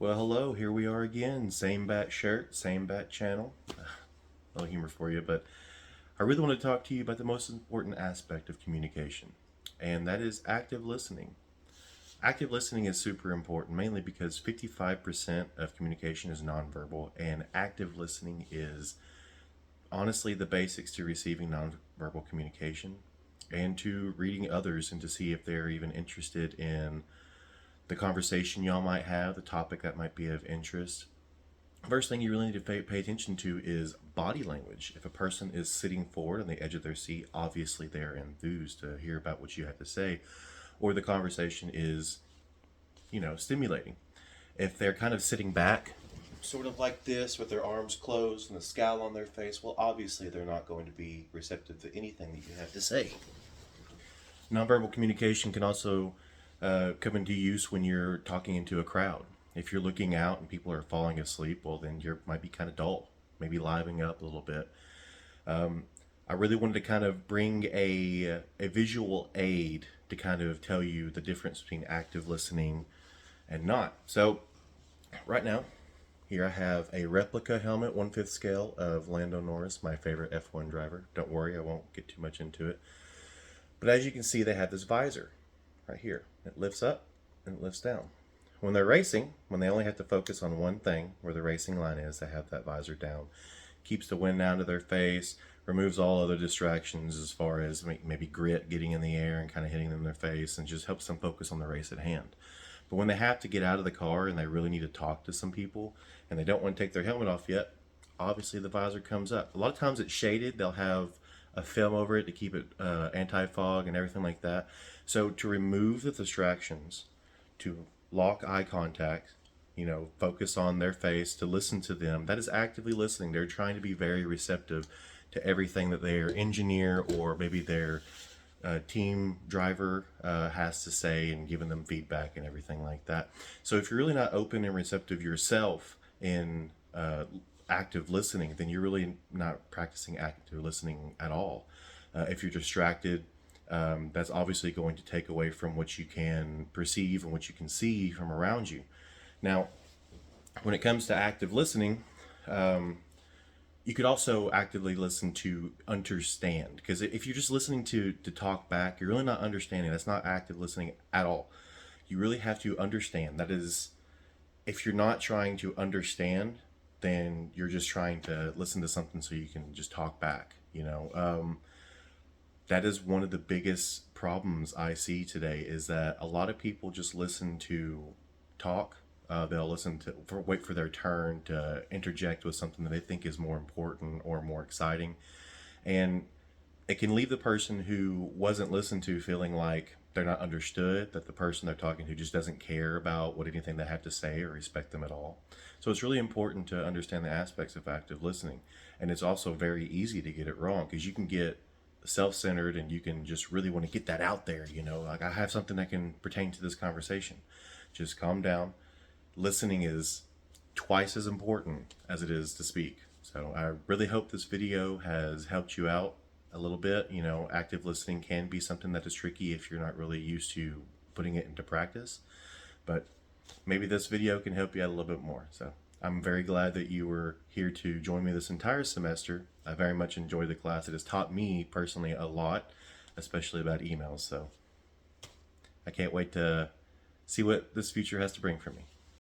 Well, hello, here we are again. Same bat shirt, same bat channel. A little humor for you, but I really want to talk to you about the most important aspect of communication, and that is active listening. Active listening is super important, mainly because 55% of communication is nonverbal, and active listening is honestly the basics to receiving nonverbal communication and to reading others and to see if they're even interested in the conversation y'all might have, the topic that might be of interest. First thing you really need to pay attention to is body language. If a person is sitting forward on the edge of their seat, obviously they're enthused to hear about what you have to say, or the conversation is, stimulating. If they're kind of sitting back, sort of like this, with their arms closed and a scowl on their face, well, obviously they're not going to be receptive to anything that you have to say. Nonverbal communication can also come into use when you're talking into a crowd. If you're looking out and people are falling asleep, well, then you might be kind of dull, maybe livening up a little bit. I really wanted to kind of bring a visual aid to kind of tell you the difference between active listening and not. So, right now, here I have a replica helmet, 1/5 scale of Lando Norris, my favorite F1 driver. Don't worry, I won't get too much into it. But as you can see, they have this visor right here. It lifts up and it lifts down. When they're racing, when they only have to focus on one thing, where the racing line is, they have that visor down. Keeps the wind down to their face, removes all other distractions as far as maybe grit getting in the air and kind of hitting them in their face, and just helps them focus on the race at hand. But when they have to get out of the car and they really need to talk to some people and they don't want to take their helmet off yet, obviously the visor comes up. A lot of times it's shaded. They'll have a film over it to keep it anti-fog and everything like that. So to remove the distractions, to lock eye contact, focus on their face, to listen to them, that is actively listening. They're trying to be very receptive to everything that their engineer or maybe their team driver has to say, and giving them feedback and everything like that. So if you're really not open and receptive yourself in active listening, then you're really not practicing active listening at all. If you're distracted, that's obviously going to take away from what you can perceive and what you can see from around you. Now, when it comes to active listening, you could also actively listen to understand, because if you're just listening to talk back, you're really not understanding. That's not active listening at all. You really have to understand. That is, if you're not trying to understand, then you're just trying to listen to something so you can just talk back. That is one of the biggest problems I see today, is that a lot of people just listen to talk. They'll listen to wait for their turn to interject with something that they think is more important or more exciting, and it can leave the person who wasn't listened to feeling like they're not understood, that the person they're talking to just doesn't care about what anything they have to say or respect them at all. So it's really important to understand the aspects of active listening, and it's also very easy to get it wrong, because you can get self-centered and you can just really want to get that out there, like, I have something that can pertain to this conversation. Just calm down. Listening is twice as important as it is to speak. So I really hope this video has helped you out a little bit. Active listening can be something that is tricky if you're not really used to putting it into practice, but maybe this video can help you out a little bit more. So I'm very glad that you were here to join me this entire semester. I very much enjoyed the class. It has taught me personally a lot, especially about emails. So I can't wait to see what this future has to bring for me.